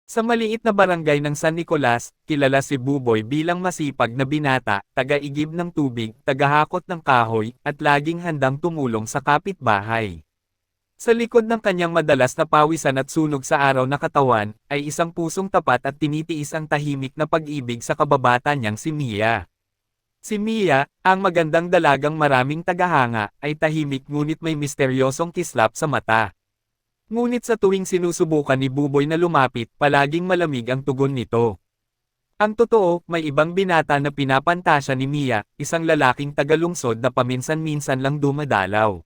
Sa maliit na barangay ng San Nicolas, kilala si Buboy bilang masipag na binata, taga-igib ng tubig, tagahakot ng kahoy, at laging handang tumulong sa kapitbahay. Sa likod ng kanyang madalas na pawisan at sunog sa araw na katawan, ay isang pusong tapat at tinitiis ang tahimik na pag-ibig sa kababata niyang si Mia. Si Mia, ang magandang dalagang maraming tagahanga, ay tahimik ngunit may misteryosong kislap sa mata. Ngunit sa tuwing sinusubukan ni Buboy na lumapit, palaging malamig ang tugon nito. Ang totoo, may ibang binata na pinapantasya ni Mia, isang lalaking tagalungsod na paminsan-minsan lang dumadalaw.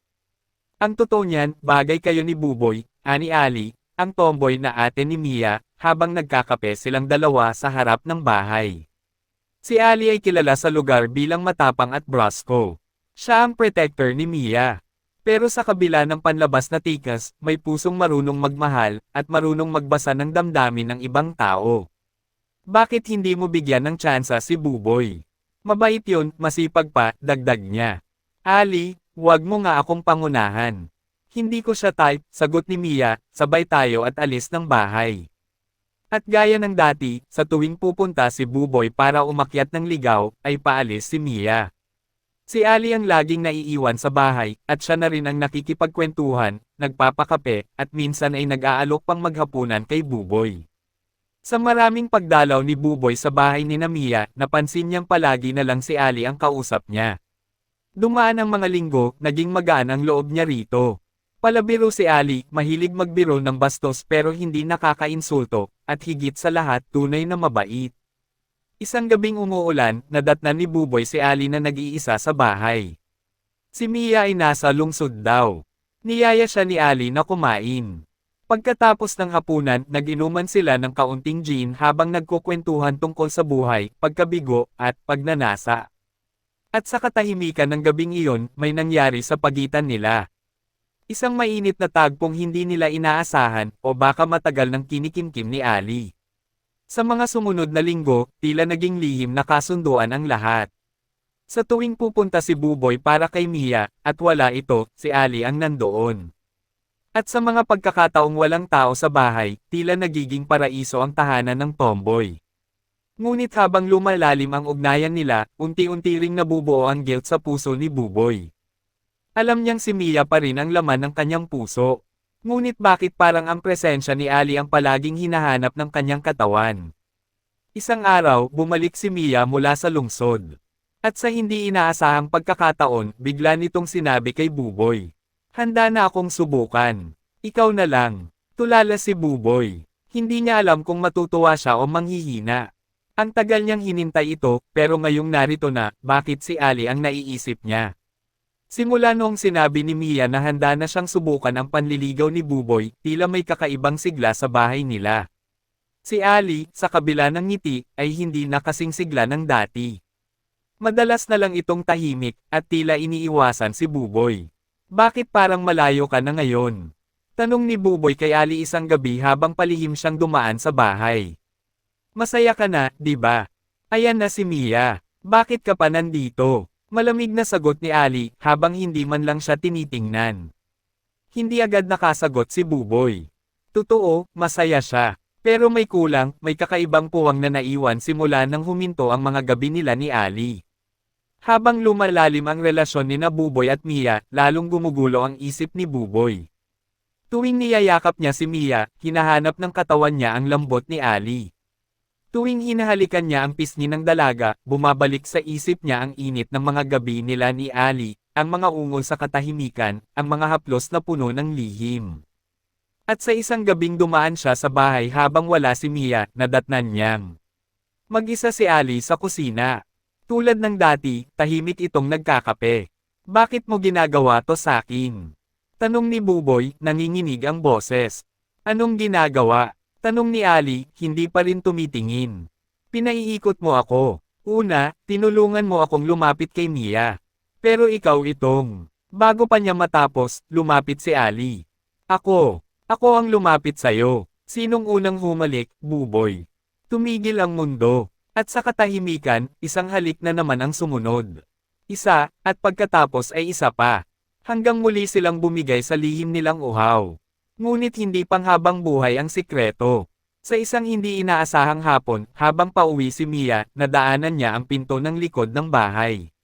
Ang totoo niyan, bagay kayo ni Buboy, ani Ali, ang tomboy na ate ni Mia, habang nagkakape silang dalawa sa harap ng bahay. Si Ali ay kilala sa lugar bilang matapang at brusco. Siya ang protector ni Mia. Pero sa kabila ng panlabas na tikas, may pusong marunong magmahal, at marunong magbasa ng damdamin ng ibang tao. Bakit hindi mo bigyan ng tsansa si Buboy? Mabait yun, masipag pa, dagdag niya. Ali, huwag mo nga akong pangunahan. Hindi ko siya type, sagot ni Mia, sabay tayo at alis ng bahay. At gaya ng dati, sa tuwing pupunta si Buboy para umakyat ng ligaw, ay paalis si Mia. Si Ali ang laging naiiwan sa bahay, at siya na rin ang nakikipagkwentuhan, nagpapakape, at minsan ay nag-aalok pang maghapunan kay Buboy. Sa maraming pagdalaw ni Buboy sa bahay ni Mia, napansin niyang palagi na lang si Ali ang kausap niya. Dumaan ang mga linggo, naging magaan ang loob niya rito. Palabiro si Ali, mahilig magbiro ng bastos pero hindi nakakainsulto, at higit sa lahat tunay na mabait. Isang gabing umuulan, nadatnan ni Buboy si Ali na nag-iisa sa bahay. Si Mia ay nasa lungsod daw. Niyaya siya ni Ali na kumain. Pagkatapos ng hapunan, nag-inuman sila ng kaunting gin habang nagkukwentuhan tungkol sa buhay, pagkabigo, at pagnanasa. At sa katahimikan ng gabing iyon, may nangyari sa pagitan nila. Isang mainit na tagpong hindi nila inaasahan, o baka matagal ng kinikimkim ni Ali. Sa mga sumunod na linggo, tila naging lihim na kasunduan ang lahat. Sa tuwing pupunta si Buboy para kay Mia, at wala ito, si Ali ang nandoon. At sa mga pagkakataong walang tao sa bahay, tila nagiging paraiso ang tahanan ng tomboy. Ngunit habang lumalalim ang ugnayan nila, unti-unti ring nabubuo ang guilt sa puso ni Buboy. Alam niyang si Mia pa rin ang laman ng kanyang puso. Ngunit bakit parang ang presensya ni Ali ang palaging hinahanap ng kanyang katawan? Isang araw, bumalik si Mia mula sa lungsod. At sa hindi inaasahang pagkakataon, bigla nitong sinabi kay Buboy. Handa na akong subukan. Ikaw na lang. Tulala si Buboy. Hindi niya alam kung matutuwa siya o manghihina. Ang tagal niyang hinintay ito, pero ngayong narito na, bakit si Ali ang naiisip niya? Simula noong sinabi ni Mia na handa na siyang subukan ang panliligaw ni Buboy, tila may kakaibang sigla sa bahay nila. Si Ali, sa kabila ng ngiti, ay hindi na kasing sigla ng dati. Madalas na lang itong tahimik, at tila iniiwasan si Buboy. Bakit parang malayo ka na ngayon? Tanong ni Buboy kay Ali isang gabi habang palihim siyang dumaan sa bahay. Masaya ka na, di ba? Ayan na si Mia. Bakit ka pa nandito? Malamig na sagot ni Ali, habang hindi man lang siya tinitingnan. Hindi agad nakasagot si Buboy. Totoo, masaya siya. Pero may kulang, may kakaibang puwang na naiwan simula nang huminto ang mga gabi nila ni Ali. Habang lumalalim ang relasyon ni Buboy at Mia, lalong gumugulo ang isip ni Buboy. Tuwing niyayakap niya si Mia, hinahanap ng katawan niya ang lambot ni Ali. Tuwing hinahalikan niya ang pisngi ng dalaga, bumabalik sa isip niya ang init ng mga gabi nila ni Ali, ang mga ungol sa katahimikan, ang mga haplos na puno ng lihim. At sa isang gabing dumaan siya sa bahay habang wala si Mia, nadatnan niyang mag-isa si Ali sa kusina. Tulad ng dati, tahimik itong nagkakape. Bakit mo ginagawa to sa akin? Tanong ni Buboy, nanginginig ang boses. Anong ginagawa? Tanong ni Ali, hindi pa rin tumitingin. Pinaiikot mo ako. Una, tinulungan mo akong lumapit kay Mia. Pero ikaw itong. Bago pa niya matapos, lumapit si Ali. Ako ang lumapit sa'yo. Sinong unang humalik, Buboy? Tumigil ang mundo. At sa katahimikan, isang halik na naman ang sumunod. Isa, at pagkatapos ay isa pa. Hanggang muli silang bumigay sa lihim nilang uhaw. Ngunit hindi panghabang buhay ang sikreto. Sa isang hindi inaasahang hapon, habang pauwi si Mia, nadaanan niya ang pinto ng likod ng bahay.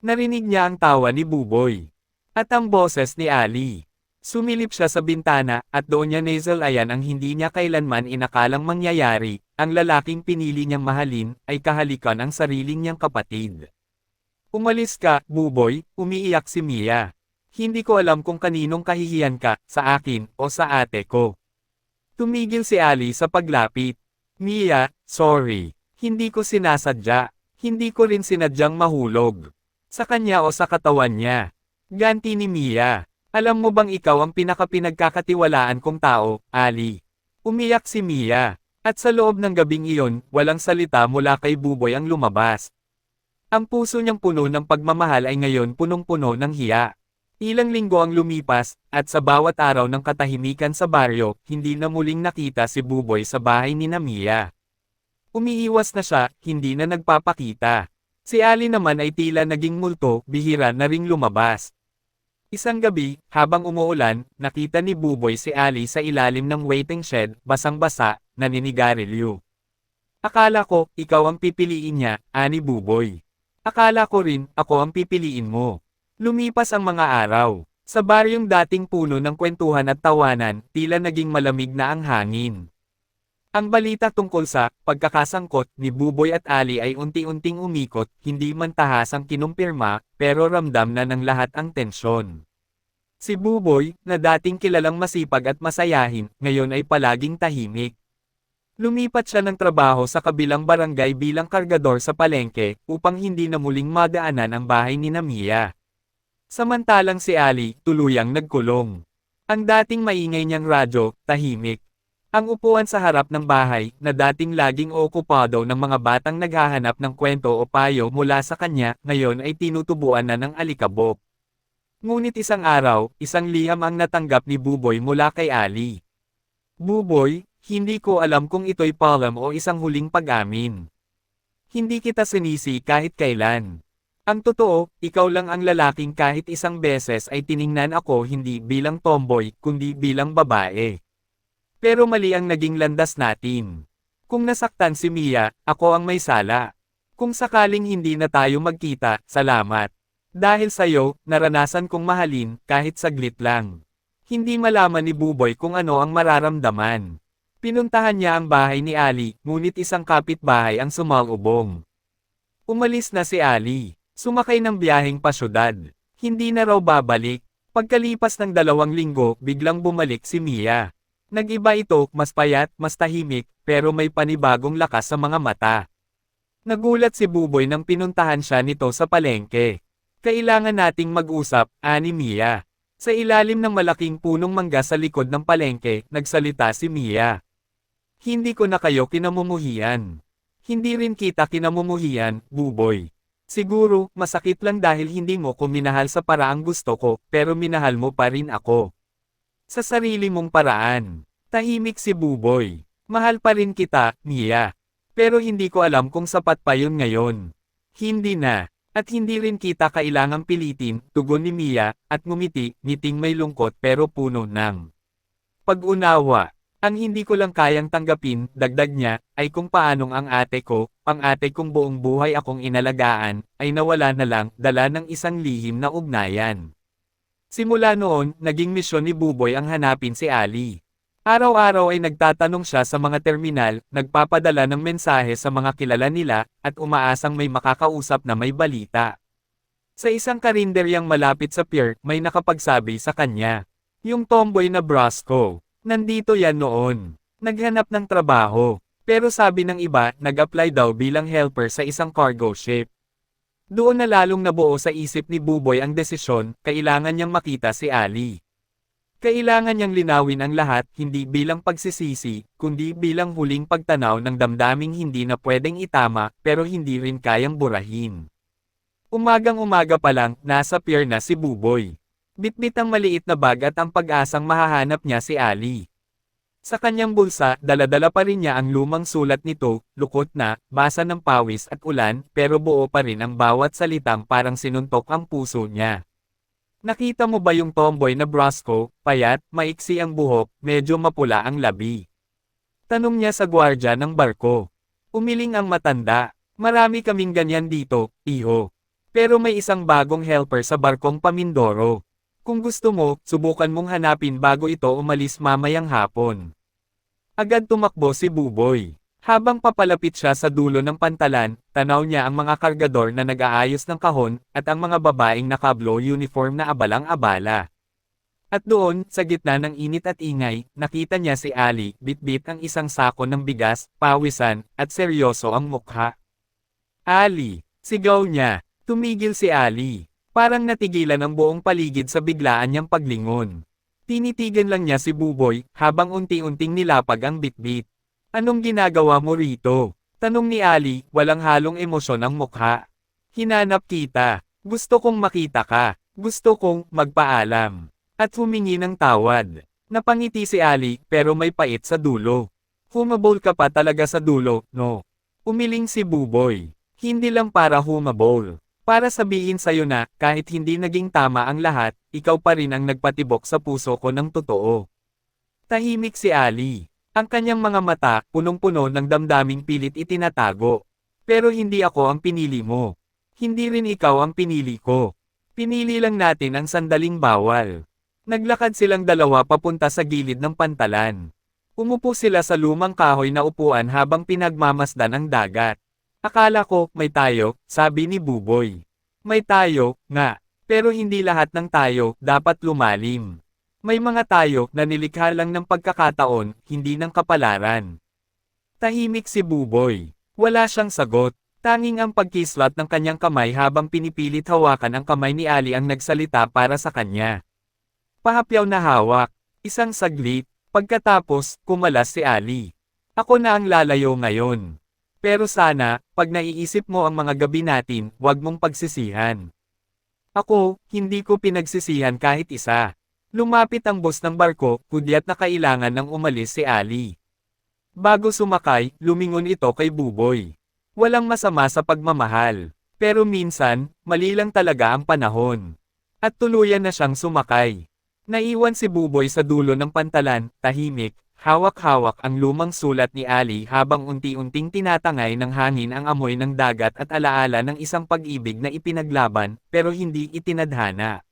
Narinig niya ang tawa ni Buboy. At ang boses ni Ali. Sumilip siya sa bintana, at doon niya nasalayan ang hindi niya kailanman inakalang mangyayari, ang lalaking pinili niyang mahalin, ay kahalikan ang sariling niyang kapatid. Umalis ka, Buboy, umiiyak si Mia. Hindi ko alam kung kaninong kahihiyan ka, sa akin, o sa ate ko. Tumigil si Ali sa paglapit. Mia, sorry. Hindi ko sinasadya. Hindi ko rin sinadyang mahulog. Sa kanya o sa katawan niya. Ganti ni Mia. Alam mo bang ikaw ang pinagkakatiwalaan kong tao, Ali? Umiyak si Mia. At sa loob ng gabing iyon, walang salita mula kay Buboy ang lumabas. Ang puso niyang puno ng pagmamahal ay ngayon punong-puno ng hiya. Ilang linggo ang lumipas, at sa bawat araw ng katahimikan sa baryo, hindi na muling nakita si Buboy sa bahay ni Mia. Umiiwas na siya, hindi na nagpapakita. Si Ali naman ay tila naging multo, bihira na ring lumabas. Isang gabi, habang umuulan, nakita ni Buboy si Ali sa ilalim ng waiting shed, basang-basa, naninigarilyo. Akala ko, ikaw ang pipiliin niya, ani Buboy. Akala ko rin, ako ang pipiliin mo. Lumipas ang mga araw. Sa baryong dating puno ng kwentuhan at tawanan, tila naging malamig na ang hangin. Ang balita tungkol sa pagkakasangkot ni Buboy at Ali ay unti-unting umikot, hindi man tahasang kinumpirma, pero ramdam na ng lahat ang tensyon. Si Buboy, na dating kilalang masipag at masayahin, ngayon ay palaging tahimik. Lumipat siya ng trabaho sa kabilang barangay bilang kargador sa palengke, upang hindi na muling madaanan ang bahay ni Mia. Samantalang si Ali, tuluyang nagkulong. Ang dating maingay niyang radyo, tahimik. Ang upuan sa harap ng bahay, na dating laging okupado ng mga batang naghahanap ng kwento o payo mula sa kanya, ngayon ay tinutubuan na ng alikabok. Ngunit isang araw, isang liham ang natanggap ni Buboy mula kay Ali. Buboy, hindi ko alam kung ito'y palam o isang huling pag-amin. Hindi kita sinisi kahit kailan. Ang totoo, ikaw lang ang lalaking kahit isang beses ay tiningnan ako hindi bilang tomboy, kundi bilang babae. Pero mali ang naging landas natin. Kung nasaktan si Mia, ako ang may sala. Kung sakaling hindi na tayo magkita, salamat. Dahil sa'yo, naranasan kong mahalin, kahit saglit lang. Hindi malaman ni Buboy kung ano ang mararamdaman. Pinuntahan niya ang bahay ni Ali, ngunit isang kapitbahay ang sumalubong. Umalis na si Ali. Sumakay ng biyaheng pasyudad. Hindi na raw babalik. Pagkalipas ng 2 linggo, biglang bumalik si Mia. Nag-iba ito, mas payat, mas tahimik, pero may panibagong lakas sa mga mata. Nagulat si Buboy nang pinuntahan siya nito sa palengke. Kailangan nating mag-usap, ani Mia. Sa ilalim ng malaking punong mangga sa likod ng palengke, nagsalita si Mia. Hindi ko na kayo kinamumuhian. Hindi rin kita kinamumuhian, Buboy. Siguro, masakit lang dahil hindi mo ko minahal sa paraang gusto ko, pero minahal mo pa rin ako. Sa sarili mong paraan. Tahimik si Buboy. Mahal pa rin kita, Mia. Pero hindi ko alam kung sapat pa yun ngayon. Hindi na. At hindi rin kita kailangang pilitin, tugon ni Mia, at ngumiti, ngiting may lungkot pero puno ng pag-unawa. Ang hindi ko lang kayang tanggapin, dagdag niya, ay kung paanong ang ate ko, ang ate kong buong buhay akong inalagaan, ay nawala na lang, dala ng isang lihim na ugnayan. Simula noon, naging misyon ni Buboy ang hanapin si Ali. Araw-araw ay nagtatanong siya sa mga terminal, nagpapadala ng mensahe sa mga kilala nila, at umaasang may makakausap na may balita. Sa isang karinderyang malapit sa pier, may nakapagsabi sa kanya. Yung tomboy na Brasco. Nandito yan noon. Naghanap ng trabaho. Pero sabi ng iba, nag-apply daw bilang helper sa isang cargo ship. Doon na lalong nabuo sa isip ni Buboy ang desisyon, kailangan niyang makita si Ali. Kailangan niyang linawin ang lahat, hindi bilang pagsisisi, kundi bilang huling pagtanaw ng damdaming hindi na pwedeng itama, pero hindi rin kayang burahin. Umagang-umaga pa lang, nasa pier na si Buboy. Bitbit ang maliit na bag at ang pag-asang mahahanap niya si Ali. Sa kanyang bulsa, dala-dala pa rin niya ang lumang sulat nito, lukot na, basa ng pawis at ulan, pero buo pa rin ang bawat salitang parang sinuntok ang puso niya. Nakita mo ba yung tomboy na Brasco, payat, maiksi ang buhok, medyo mapula ang labi? Tanong niya sa gwardya ng barko. Umiling ang matanda. Marami kaming ganyan dito, iho. Pero may isang bagong helper sa barkong Pamindoro. Kung gusto mo, subukan mong hanapin bago ito umalis mamayang hapon. Agad tumakbo si Buboy. Habang papalapit siya sa dulo ng pantalan, tanaw niya ang mga kargador na nag-aayos ng kahon, at ang mga babaeng nakablo uniform na abalang-abala. At doon, sa gitna ng init at ingay, nakita niya si Ali, bitbit ang isang sako ng bigas, pawisan, at seryoso ang mukha. Ali! Sigaw niya. Tumigil si Ali. Parang natigilan ang buong paligid sa biglaan niyang paglingon. Tinitigan lang niya si Buboy, habang unti-unting nilapag ang bitbit. Anong ginagawa mo rito? Tanong ni Ali, walang halong emosyon ang mukha. Hinanap kita. Gusto kong makita ka. Gusto kong magpaalam. At humingi ng tawad. Napangiti si Ali, pero may pait sa dulo. Humabol ka pa talaga sa dulo, no? Umiling si Buboy. Hindi lang para humabol. Para sabihin sa'yo na, kahit hindi naging tama ang lahat, ikaw pa rin ang nagpatibok sa puso ko ng totoo. Tahimik si Ali. Ang kanyang mga mata, punong-puno ng damdaming pilit itinatago. Pero hindi ako ang pinili mo. Hindi rin ikaw ang pinili ko. Pinili lang natin ang sandaling bawal. Naglakad silang dalawa papunta sa gilid ng pantalan. Umupo sila sa lumang kahoy na upuan habang pinagmamasdan ang dagat. Akala ko, may tayo, sabi ni Buboy. May tayo, nga. Pero hindi lahat ng tayo, dapat lumalim. May mga tayo na nilikha lang ng pagkakataon, hindi ng kapalaran. Tahimik si Buboy. Wala siyang sagot. Tanging ang pagkislat ng kanyang kamay habang pinipilit hawakan ang kamay ni Ali ang nagsalita para sa kanya. Pahapyaw na hawak. Isang saglit. Pagkatapos, kumalas si Ali. Ako na ang lalayo ngayon. Pero sana, pag naiisip mo ang mga gabi natin, huwag mong pagsisihan. Ako, hindi ko pinagsisihan kahit isa. Lumapit ang boss ng barko, kudyat na kailangan nang umalis si Ali. Bago sumakay, lumingon ito kay Buboy. Walang masama sa pagmamahal. Pero minsan, mali lang talaga ang panahon. At tuluyan na siyang sumakay. Naiwan si Buboy sa dulo ng pantalan, tahimik, hawak-hawak ang lumang sulat ni Ali habang unti-unting tinatangay ng hangin ang amoy ng dagat at alaala ng isang pag-ibig na ipinaglaban, pero hindi itinadhana.